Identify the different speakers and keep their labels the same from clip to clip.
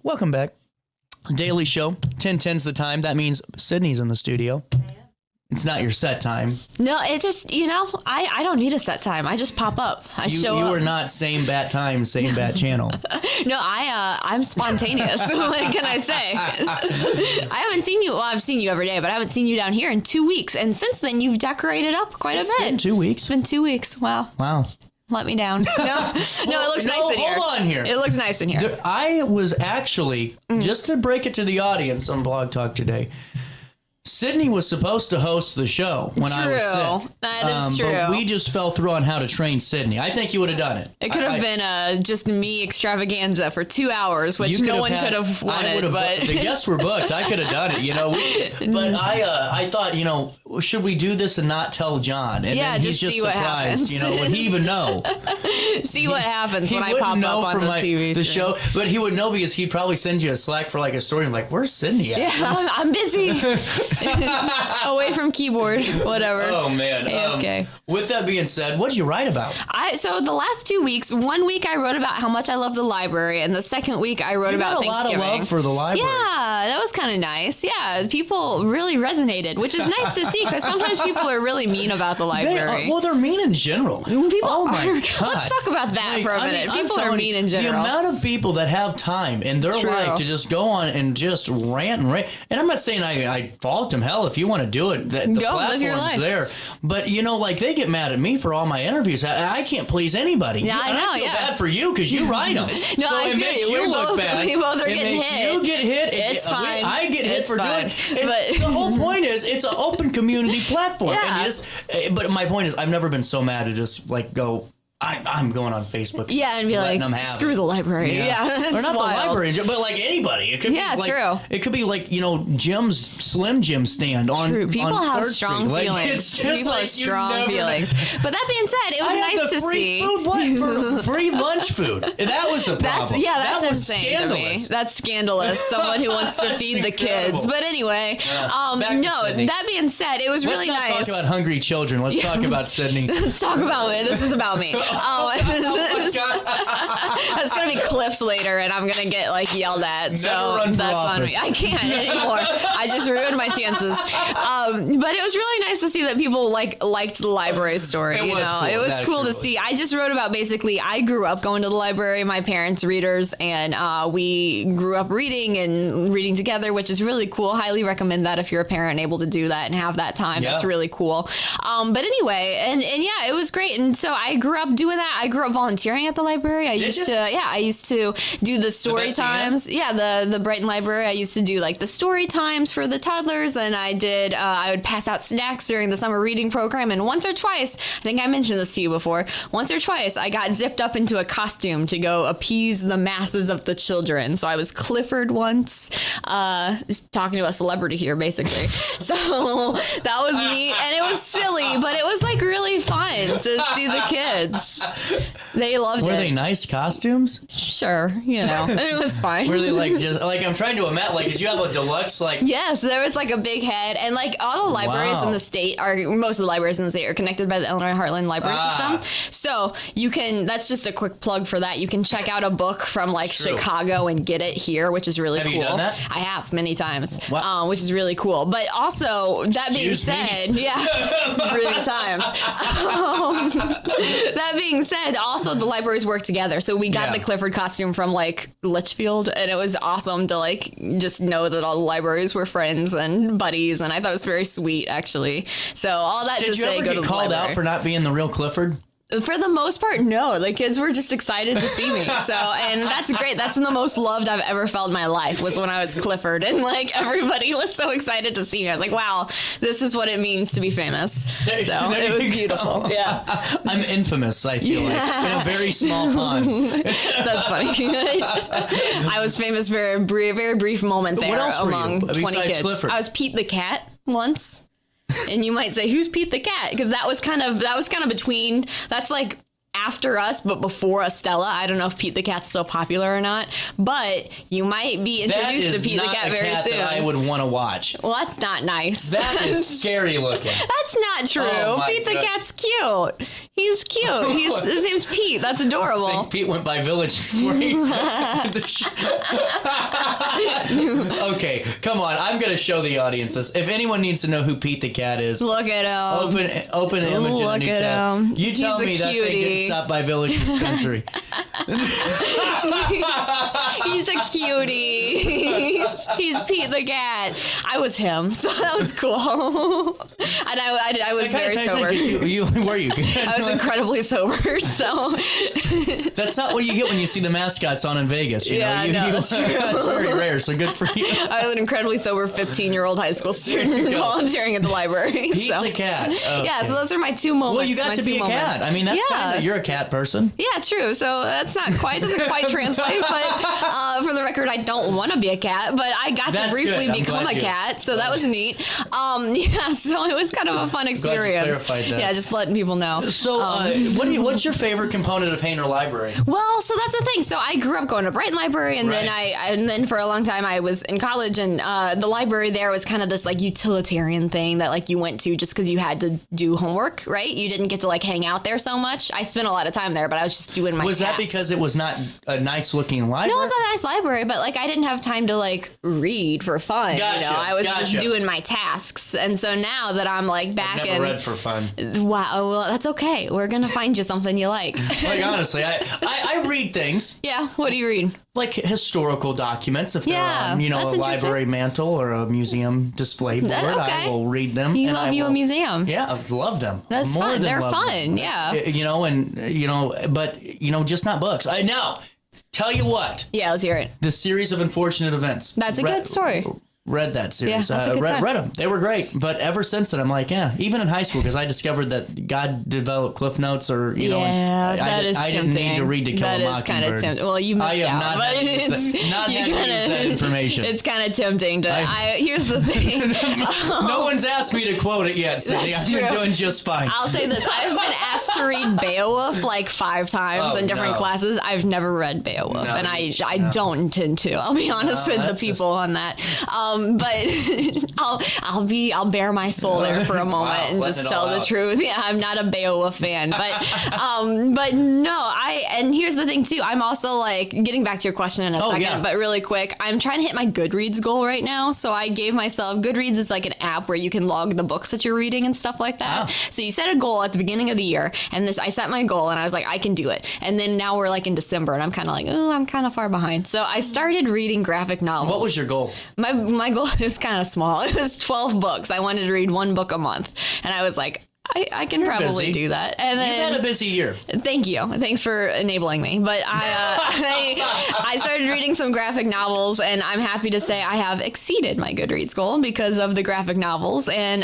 Speaker 1: Welcome back. Daily show, 10:10's the time. That means Sydney's in the studio. It's not your set time.
Speaker 2: No, it just, I don't need a set time. I just pop up. I show up.
Speaker 1: You are not same bat time, same bat channel.
Speaker 2: No, I'm spontaneous. What can I say? I haven't seen you. Well, I've seen you every day, but I haven't seen you down here in 2 weeks. And since then, you've decorated up quite a bit.
Speaker 1: It's been 2 weeks.
Speaker 2: It's been 2 weeks. Wow. Let me down. No, it looks nice in here.
Speaker 1: Hold on here.
Speaker 2: It looks nice in here.
Speaker 1: I was actually, just to break it to the audience on Blog Talk today, Sydney was supposed to host the show when I was sick.
Speaker 2: That is true.
Speaker 1: But we just fell through on how to train Sydney. I think you would have done it.
Speaker 2: It could have been just me extravaganza for 2 hours, which no one could have wanted. But
Speaker 1: the guests were booked. I could have done it, But I thought, should we do this and not tell John? And then he's just surprised. Would he even know?
Speaker 2: See what happens when I pop up on the TV
Speaker 1: show. But he would know because he'd probably send you a Slack for like a story. I'm like, where's Sydney at?
Speaker 2: Yeah, I'm busy. Away from keyboard, whatever.
Speaker 1: Oh, man.
Speaker 2: AFK.
Speaker 1: With that being said, what did you write about?
Speaker 2: So the last 2 weeks, 1 week I wrote about how much I love the library, and the second week I wrote about Thanksgiving.
Speaker 1: You got a lot of love for the library.
Speaker 2: Yeah, that was kind of nice. Yeah, people really resonated, which is nice to see, because sometimes people are really mean about the library.
Speaker 1: They're mean in general.
Speaker 2: People
Speaker 1: my God.
Speaker 2: Let's talk about that for a minute. People are mean in general.
Speaker 1: The amount of people that have time in their life to just go on and just rant and rant. And I'm not saying I fault them. Hell, if you want to do it, the platform's there. But, they get mad at me for all my interviews. I can't please anybody.
Speaker 2: Yeah, I know.
Speaker 1: I feel bad for you because you write them.
Speaker 2: No,
Speaker 1: so
Speaker 2: I
Speaker 1: it makes you look bad.
Speaker 2: We both are getting hit.
Speaker 1: You get hit.
Speaker 2: It's fine.
Speaker 1: I get hit for doing it.
Speaker 2: But
Speaker 1: the whole point is it's an open community platform.
Speaker 2: Yeah.
Speaker 1: And but my point is I've never been so mad to just go, I'm going on Facebook.
Speaker 2: Yeah, and be like, screw the library. Yeah,
Speaker 1: or not wild. The library, but like anybody. It could be
Speaker 2: true.
Speaker 1: It could be like, Jim's Slim Jim stand on
Speaker 2: True. People
Speaker 1: on
Speaker 2: have strong feelings. People have strong feelings. But that being said, it was nice to see.
Speaker 1: Free lunch food. That was the problem.
Speaker 2: That's insane
Speaker 1: scandalous.
Speaker 2: To me. That's scandalous. Someone who wants to feed the kids. But anyway, that being said, it was really nice.
Speaker 1: Let's not talk about hungry children. Let's talk about Sydney.
Speaker 2: Let's talk about it. This is about me.
Speaker 1: Oh my God.
Speaker 2: That's going to be clips later, and I'm going to get yelled at.
Speaker 1: Never
Speaker 2: so
Speaker 1: run for
Speaker 2: that's
Speaker 1: office.
Speaker 2: on me. I can't anymore. I just ruined my chances. But it was really nice to see that people liked the library story.
Speaker 1: It was cool.
Speaker 2: It was cool to see. I just wrote about I grew up going to the library. My parents readers, and we grew up reading together, which is really cool. Highly recommend that if you're a parent and able to do that and have that time. Yeah. That's really cool. But anyway, and yeah, it was great. And so I grew up doing that. I grew up volunteering at the library. I used to do the story times. Yeah, the Brighton Library. I used to do the story times for the toddlers, and I would pass out snacks during the summer reading program. And once or twice, I think I mentioned this to you before, once or twice I got zipped up into a costume to go appease the masses of the children. So I was Clifford once, just talking to a celebrity here, basically. So that was neat, and it was silly, but it was really fun to see the kids. They loved it.
Speaker 1: Were they nice costumes?
Speaker 2: Sure, it was fine.
Speaker 1: Were they just I'm trying to imagine, did you have a deluxe
Speaker 2: Yes, there was a big head, and all the libraries in the state most of the libraries in the state are connected by the Illinois Heartland Library System. So you can, that's just a quick plug for that. You can check out a book from Chicago and get it here, which is really cool.
Speaker 1: Have you done that?
Speaker 2: I have many times, which is really cool. But also, that being said, many times. That being said, also the libraries work together. So we got the Clifford costume from Litchfield, and it was awesome to just know that all the libraries were friends and buddies, and I thought it was very sweet, actually. So all that
Speaker 1: Did
Speaker 2: to
Speaker 1: you
Speaker 2: say,
Speaker 1: ever
Speaker 2: go
Speaker 1: get
Speaker 2: to the
Speaker 1: called
Speaker 2: library.
Speaker 1: out for not being the real Clifford?
Speaker 2: For the most part, no. The kids were just excited to see me. And that's great. That's the most loved I've ever felt in my life, was when I was Clifford. And everybody was so excited to see me. I was like, wow, this is what it means to be famous. So it was beautiful. Go. Yeah.
Speaker 1: I'm infamous, I feel in a very small pond.
Speaker 2: That's funny. I was famous for a very brief moment there among 20 kids.
Speaker 1: Clifford?
Speaker 2: I was Pete the Cat once. And you might say, who's Pete the Cat? Because that was kind of between, that's after us, but before Estella. I don't know if Pete the Cat's still popular or not, but you might be introduced to Pete the Cat very soon.
Speaker 1: That I would want to watch.
Speaker 2: Well, that's not nice.
Speaker 1: That is scary looking.
Speaker 2: That's not true. Pete the Cat's cute. He's cute. His name's Pete. That's adorable.
Speaker 1: I think Pete went by Village before he had the show. Okay, come on. I'm going to show the audience this. If anyone needs to know who Pete the cat is,
Speaker 2: look at him.
Speaker 1: Open an image in a new tab. You tell me that
Speaker 2: cutie.
Speaker 1: thing didn't stop by Village Dispensary.
Speaker 2: He's a cutie. He's Pete the cat. I was him, so that was cool. And I was very sober.
Speaker 1: Were you?
Speaker 2: I was incredibly sober, so.
Speaker 1: That's not what you get when you see the mascots on in Vegas.
Speaker 2: That's true.
Speaker 1: That's very rare, so good for you.
Speaker 2: I was an incredibly sober 15-year-old high school student volunteering at the library.
Speaker 1: Pete the cat. Okay.
Speaker 2: Yeah, so those are my 2 moments.
Speaker 1: Well, you got to be a cat. I mean, that's kind of, you're a cat person.
Speaker 2: Yeah, true. So that's doesn't quite translate, but for the record, I don't want to be a cat, but I got to briefly become a cat, so that was neat. So it was kind of a fun experience.
Speaker 1: Glad you clarified that.
Speaker 2: Yeah, just letting people know.
Speaker 1: So what's your favorite component of Hainer Library?
Speaker 2: Well, so that's the thing. So I grew up going to Brighton Library, and then for a long time I was in college, and the library there was kind of this like utilitarian thing that like you went to just because you had to do homework, right? You didn't get to like hang out there so much. I spent a lot of time there, but I was just doing my tasks.
Speaker 1: That because it was not a nice looking library?
Speaker 2: No, it was not a nice library, but like I didn't have time to like read for fun.
Speaker 1: Gotcha,
Speaker 2: I was just doing my tasks. And so now that I'm like back
Speaker 1: I've never read for fun.
Speaker 2: Wow, well that's okay. We're gonna find you something you like.
Speaker 1: Like honestly, I read things.
Speaker 2: Yeah, what do you read?
Speaker 1: Like historical documents, if they're on, a library mantle or a museum display board, I will read them.
Speaker 2: You love a museum.
Speaker 1: Yeah, I love them.
Speaker 2: That's fun. They're fun, yeah.
Speaker 1: But just not books. I know. Tell you what.
Speaker 2: Yeah, let's hear it.
Speaker 1: The series of unfortunate events.
Speaker 2: That's a good story.
Speaker 1: Read that series.
Speaker 2: Yeah, that's a good time.
Speaker 1: Read them. They were great. But ever since then, I'm like, even in high school, because I discovered that God developed Cliff Notes or,
Speaker 2: that is
Speaker 1: I
Speaker 2: tempting.
Speaker 1: didn't need to read To Kill a Mockingbird.
Speaker 2: That is kind of tempting. Well, you missed
Speaker 1: I am
Speaker 2: out.
Speaker 1: not having to use that information.
Speaker 2: It's kind of tempting to, here's the thing.
Speaker 1: No one's asked me to quote it yet, Cindy. I've been doing just fine.
Speaker 2: I'll say this. I've been asked to read Beowulf like 5 times in different classes. I've never read Beowulf, and I don't intend to. I'll be honest with the people on that. But I'll bare my soul there for a moment and just tell the truth. Yeah, I'm not a Beowulf fan, but no, and here's the thing too. I'm also like getting back to your question in a second, but really quick, I'm trying to hit my Goodreads goal right now. So I gave myself Goodreads is like an app where you can log the books that you're reading and stuff like that. So you set a goal at the beginning of the year, and I set my goal, and I was like, I can do it. And then now we're like in December, and I'm kind of like, I'm kind of far behind. So I started reading graphic novels.
Speaker 1: What was your goal?
Speaker 2: My goal is kind of small. It was 12 books. I wanted to read 1 book a month. And I was like, I can probably do that. And then,
Speaker 1: you've had a busy year.
Speaker 2: Thank you. Thanks for enabling me. But I started reading some graphic novels, and I'm happy to say I have exceeded my Goodreads goal because of the graphic novels. And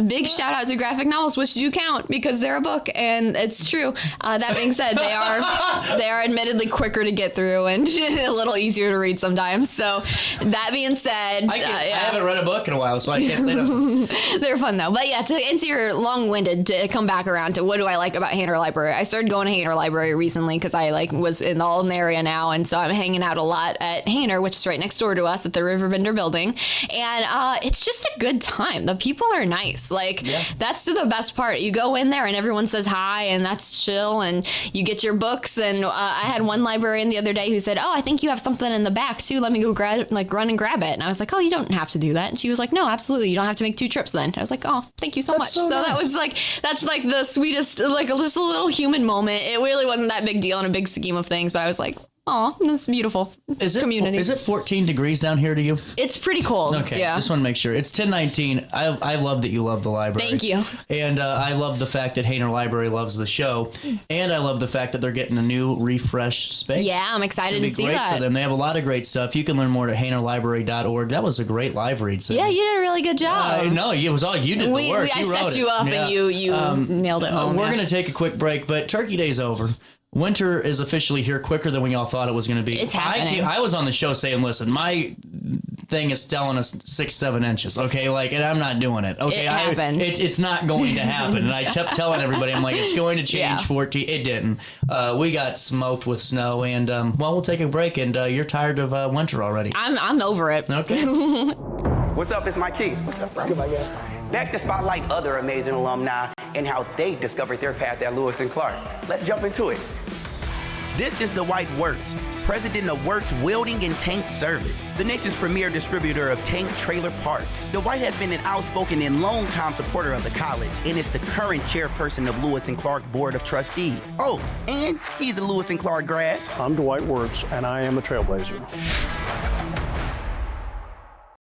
Speaker 2: big shout out to graphic novels, which do count because they're a book, and it's true. That being said, they are admittedly quicker to get through and a little easier to read sometimes. So that being said,
Speaker 1: I haven't read a book in a while, so I can't say no.
Speaker 2: They're fun though. But yeah, to answer your long-winded, to come back around to what do I like about Hainer Library. I started going to Hainer Library recently because I was in the Alden area now, and so I'm hanging out a lot at Hainer, which is right next door to us at the Riverbender building, and it's just a good time. The people are nice. That's the best part. You go in there and everyone says hi, and that's chill, and you get your books. And I had one librarian the other day who said, I think you have something in the back too. Let me go run and grab it. And I was like, you don't have to do that. And she was like, no, absolutely. You don't have to make 2 trips then. I was like, thank you so much. So nice. That was that's like the sweetest, just a little human moment. It really wasn't that big deal in a big scheme of things, but I was like, this is beautiful community.
Speaker 1: Is it 14 degrees down here to you?
Speaker 2: It's pretty cold.
Speaker 1: Okay,
Speaker 2: yeah.
Speaker 1: Just want to make sure. It's 10:19. I love that you love the library.
Speaker 2: Thank you.
Speaker 1: And I love the fact that Hainer Library loves the show. And I love the fact that they're getting a new refreshed space.
Speaker 2: Yeah, I'm excited to see that.
Speaker 1: It'll be great for them. They have a lot of great stuff. You can learn more at HainerLibrary.org. That was a great live read.
Speaker 2: Yeah, you did a really good job.
Speaker 1: No, it was all you did the work.
Speaker 2: I set you up and you nailed it home.
Speaker 1: We're going to take a quick break, but Turkey Day's over. Winter is officially here quicker than we all thought it was going to be.
Speaker 2: It's happening.
Speaker 1: I was on the show saying, listen, my thing is telling us 6-7 inches, okay? And I'm not doing it, okay?
Speaker 2: It happened.
Speaker 1: It's not going to happen. And I kept telling everybody, I'm like, it's going to change 14. It didn't. We got smoked with snow, and, we'll take a break, and you're tired of winter already.
Speaker 2: I'm over it.
Speaker 1: Okay.
Speaker 3: What's up? It's Mike Keith. What's up, bro?
Speaker 4: Good, my guy.
Speaker 3: Back to spotlight other amazing alumni and how they discovered their path at Lewis and Clark. Let's jump into it. This is Dwight Wirtz, president of Wirtz Welding and Tank Service, the nation's premier distributor of tank trailer parts. Dwight has been an outspoken and long-time supporter of the college and is the current chairperson of Lewis and Clark Board of Trustees. Oh, and he's a Lewis and Clark grad.
Speaker 4: I'm Dwight Wirtz, and I am a trailblazer.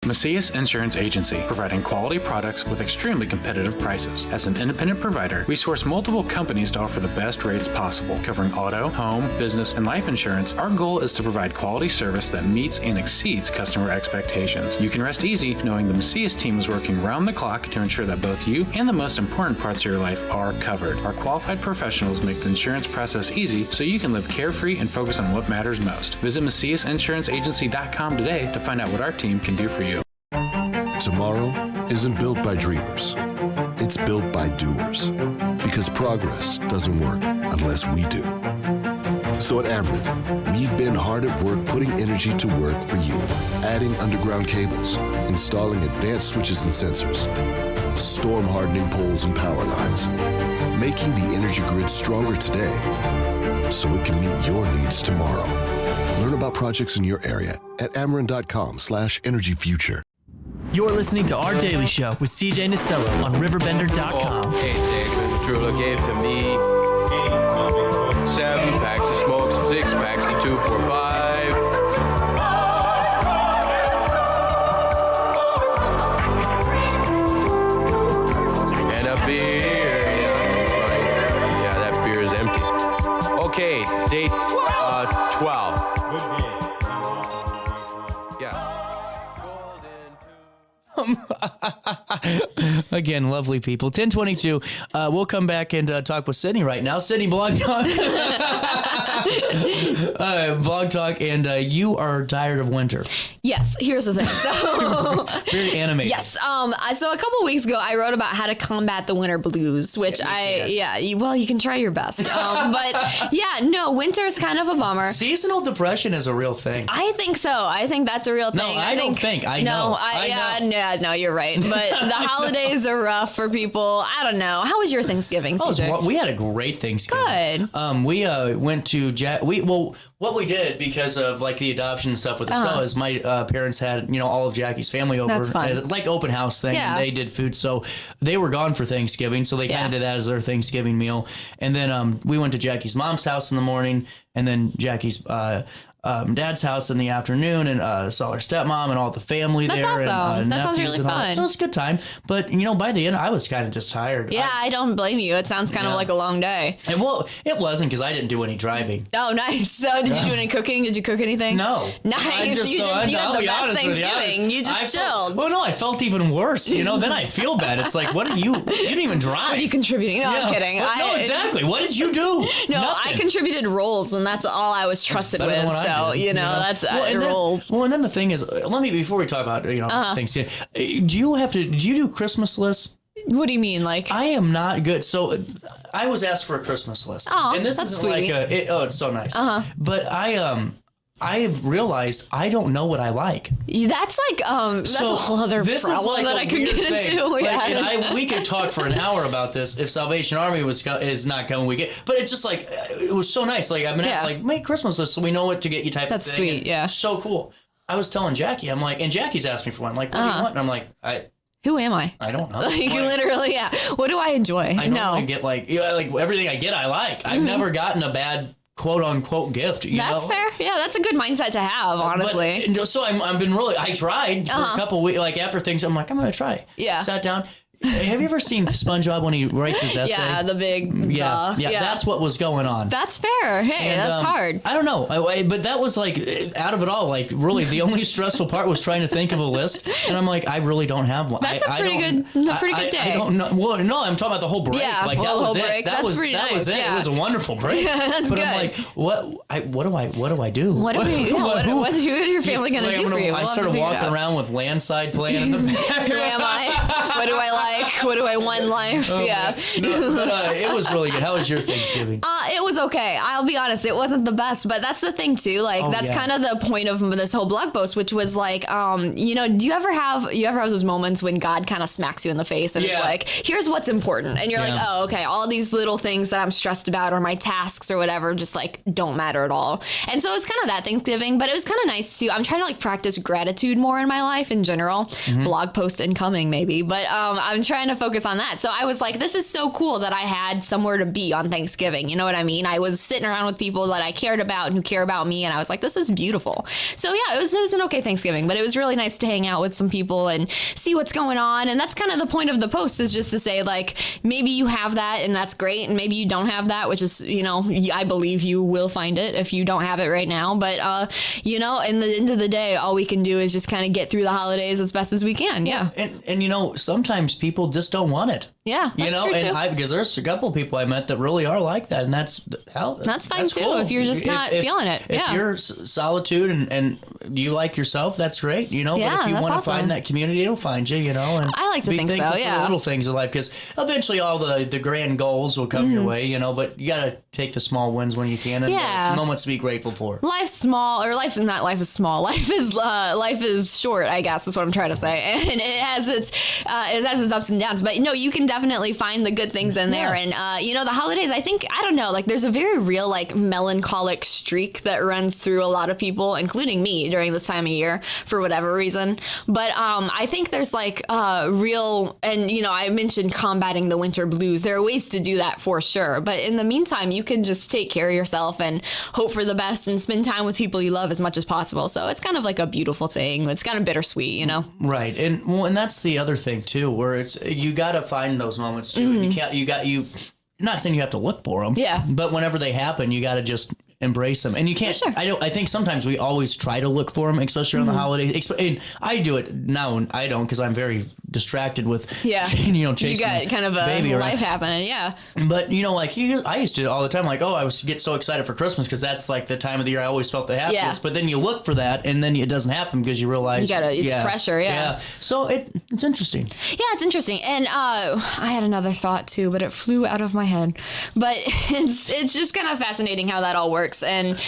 Speaker 5: Macias Insurance Agency, providing quality products with extremely competitive prices. As an independent provider, we source multiple companies to offer the best rates possible, covering auto, home, business, and life insurance. Our goal is to provide quality service that meets and exceeds customer expectations. You can rest easy knowing the Macias team is working round the clock to ensure that both you and the most important parts of your life are covered. Our qualified professionals make the insurance process easy so you can live carefree and focus on what matters most. Visit MaciasInsuranceAgency.com today to find out what our team can do for you.
Speaker 6: Tomorrow isn't built by dreamers. It's built by doers. Because progress doesn't work unless we do. So at Ameren, we've been hard at work putting energy to work for you. Adding underground cables, installing advanced switches and sensors, storm hardening poles and power lines, making the energy grid stronger today so it can meet your needs tomorrow. Learn about projects in your area at Ameren.com/energyfuture.
Speaker 7: You're listening to Our Daily Show with CJ Nasello on RiverBender.com.
Speaker 8: 8 days when Trula gave to me 7 packs of smokes, 6 packs of 245. And a beer. Yeah, that beer is empty. Okay, date 12.
Speaker 1: Again, lovely people. 10:22. We'll come back and talk with Sydney right now. Sydney, Blog Talk. Blog Talk, and you are tired of winter.
Speaker 2: Yes, here's the thing. So
Speaker 1: very animated.
Speaker 2: Yes. So a couple weeks ago, I wrote about how to combat the winter blues, which you can try your best. But yeah, no, winter is kind of a bummer.
Speaker 1: Seasonal depression is a real thing.
Speaker 2: I think so. I think that's a real thing.
Speaker 1: No, I don't think. I know.
Speaker 2: No, you're right. But the holidays are rough for people. I don't know. How was your Thanksgiving, CJ?
Speaker 1: We had a great Thanksgiving.
Speaker 2: Good.
Speaker 1: We went to what we did because of like the adoption and stuff with Estella is my parents had all of Jackie's family over.
Speaker 2: That's fun.
Speaker 1: Like open house thing. Yeah. And they did food, so they were gone for Thanksgiving, so they kind of did that as their Thanksgiving meal. And then we went to Jackie's mom's house in the morning, and then Jackie's dad's house in the afternoon, and saw her stepmom and all the family there.
Speaker 2: That's awesome.
Speaker 1: And,
Speaker 2: that sounds really fun.
Speaker 1: So it's a good time. But by the end, I was kind of just tired.
Speaker 2: Yeah, I don't blame you. It sounds kind of like a long day.
Speaker 1: And it wasn't, because I didn't do any driving.
Speaker 2: Oh, nice. So did you do any cooking? Did you cook anything?
Speaker 1: No.
Speaker 2: Nice. You had the best Thanksgiving. You just chilled.
Speaker 1: Well, no, I felt even worse. Then I feel bad. It's like, what are you? You didn't even drive.
Speaker 2: What are you contributing? No, I'm kidding.
Speaker 1: No, exactly. What did you do?
Speaker 2: No,
Speaker 1: Nothing.
Speaker 2: I contributed rolls, and that's all I was trusted with. So that's rolls.
Speaker 1: And then the thing is, before we talk about things, did you do Christmas lists?
Speaker 2: What do you mean? Like,
Speaker 1: I am not good. So I was asked for a Christmas list.
Speaker 2: Oh,
Speaker 1: and this
Speaker 2: that's
Speaker 1: isn't
Speaker 2: sweet.
Speaker 1: like it's so nice. But I have realized I don't know what I like.
Speaker 2: That's like that's a whole other problem that I could get into.
Speaker 1: And we could talk for an hour about this if Salvation Army is not coming. But it's just like it was so nice. Like I've been like, make Christmas lists so we know what to get you type of thing.
Speaker 2: That's sweet. Yeah,
Speaker 1: so cool. I was telling Jackie, I'm like, and Jackie's asked me for one. Like, what do you want? And I'm like,
Speaker 2: who am I?
Speaker 1: I don't know.
Speaker 2: Like literally, yeah. What do I enjoy?
Speaker 1: I normally get like everything I get I like. I've never gotten a bad quote unquote gift.
Speaker 2: That's fair. Yeah, that's a good mindset to have, honestly.
Speaker 1: So I've been I tried for a couple weeks, like after things, I'm like, I'm going to try.
Speaker 2: Yeah.
Speaker 1: Sat down. Have you ever seen SpongeBob when he writes his essay?
Speaker 2: Yeah, the big.
Speaker 1: Yeah, that's what was going on.
Speaker 2: That's fair. Hey, and, that's hard.
Speaker 1: I don't know, but that was like out of it all. Like really, the only stressful part was trying to think of a list, and I'm like, I really don't have one.
Speaker 2: That's a pretty good day.
Speaker 1: I don't know. Well, no, I'm talking about the whole break.
Speaker 2: Yeah,
Speaker 1: like that was it. That was it.
Speaker 2: Yeah.
Speaker 1: It was a wonderful break.
Speaker 2: That's
Speaker 1: but
Speaker 2: good.
Speaker 1: I'm like, what do I do?
Speaker 2: What is your family gonna do for you?
Speaker 1: I started walking around with Landside playing in the back.
Speaker 2: Who am I? What do I like? like, what do I want in life? Yeah.
Speaker 1: No, but it was really good. How was your Thanksgiving?
Speaker 2: It was okay. I'll be honest, it wasn't the best, but that's the thing too. Like that's kind of the point of this whole blog post, which was like, you know, do you ever have those moments when God kind of smacks you in the face and it's like, here's what's important, and you're like, oh, okay, all these little things that I'm stressed about or my tasks or whatever just like don't matter at all. And so it was kind of that Thanksgiving, but it was kind of nice too. I'm trying to like practice gratitude more in my life in general. Blog post incoming maybe, but I'm trying to focus on that. So I was like, this is so cool that I had somewhere to be on Thanksgiving. You know what I mean? I was sitting around with people that I cared about and who care about me, and I was like, this is beautiful. So yeah, it was an okay Thanksgiving, but it was really nice to hang out with some people and see what's going on. And that's kind of the point of the post, is just to say like, maybe you have that and that's great, and maybe you don't have that, which is, you know, I believe you will find it if you don't have it right now. But you know, in the end of the day, all we can do is just kind of get through the holidays as best as we can. Yeah.
Speaker 1: And you know, sometimes people just don't want it.
Speaker 2: Yeah,
Speaker 1: you know, and because there's a couple people I met that really are like that, and that's
Speaker 2: fine too. Cool. If you're just not feeling it,
Speaker 1: if you're solitude and you like yourself, that's great. You know, but if you want to find that community, it'll find you. You know, and
Speaker 2: I like to think so. Yeah,
Speaker 1: for the little things in life, because eventually all the grand goals will come your way. You know, but you got to take the small wins when you can, and the moments to be grateful for.
Speaker 2: Life's small, or life is small. Life is short, I guess is what I'm trying to say, and it has its ups and downs. But no, you can definitely find the good things in there. And you know, the holidays, I don't know, like there's a very real like melancholic streak that runs through a lot of people, including me, during this time of year for whatever reason. But I think there's like real, and you know, I mentioned combating the winter blues. There are ways to do that for sure. But in the meantime, you can just take care of yourself and hope for the best and spend time with people you love as much as possible. So it's kind of like a beautiful thing. It's kind of bittersweet, you know?
Speaker 1: Right. And that's the other thing too, where it's, you got to find those moments too. And you not saying you have to look for them. Yeah. But whenever they happen, you got to just embrace them. And you can't, I think sometimes we always try to look for them, especially on the holidays. And I do it now, and I don't, because I'm very distracted with, chasing you got
Speaker 2: kind of a
Speaker 1: baby
Speaker 2: life happening.
Speaker 1: But you know, like I used to all the time, like, I was get so excited for Christmas because that's like the time of the year I always felt the happiest. But then you look for that, and then it doesn't happen because you realize
Speaker 2: it's pressure.
Speaker 1: So it's interesting.
Speaker 2: Yeah, it's interesting. And I had another thought too, but it flew out of my head. But it's just kind of fascinating how that all works, and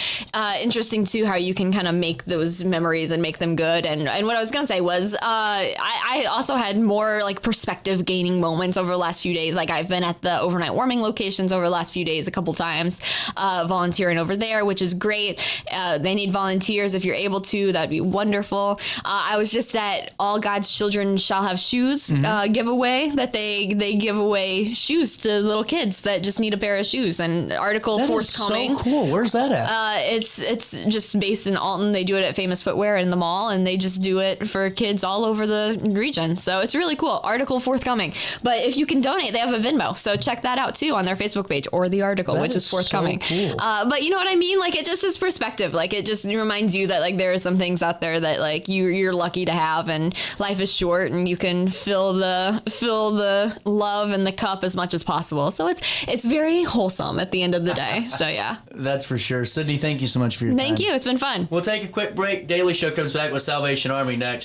Speaker 2: interesting too how you can kind of make those memories and make them good. And what I was gonna say was I also had more like perspective gaining moments over the last few days. Like I've been at the overnight warming locations over the last few days a couple times, volunteering over there, which is great. They need volunteers. If you're able to, that'd be wonderful. I was just at All God's Children Shall Have Shoes giveaway, that they give away shoes to little kids that just need a pair of shoes. And article forthcoming.
Speaker 1: So cool. Where's that at?
Speaker 2: It's just based in Alton. They do it at Famous Footwear in the mall, and they just do it for kids all over the region. So it's really cool. Article forthcoming. But if you can donate, they have a Venmo. So check that out too on their Facebook page, or the article, which is forthcoming.
Speaker 1: So cool.
Speaker 2: But you know what I mean? Like, it just is perspective. Like, it just reminds you that like there are some things out there that like you're lucky to have, and life is short, and you can fill the love and the cup as much as possible. So it's very wholesome at the end of the day. So yeah.
Speaker 1: That's for sure. Sydney, thank you so much for your time.
Speaker 2: Thank you. It's been fun.
Speaker 1: We'll take a quick break. Daily Show comes back with Salvation Army next.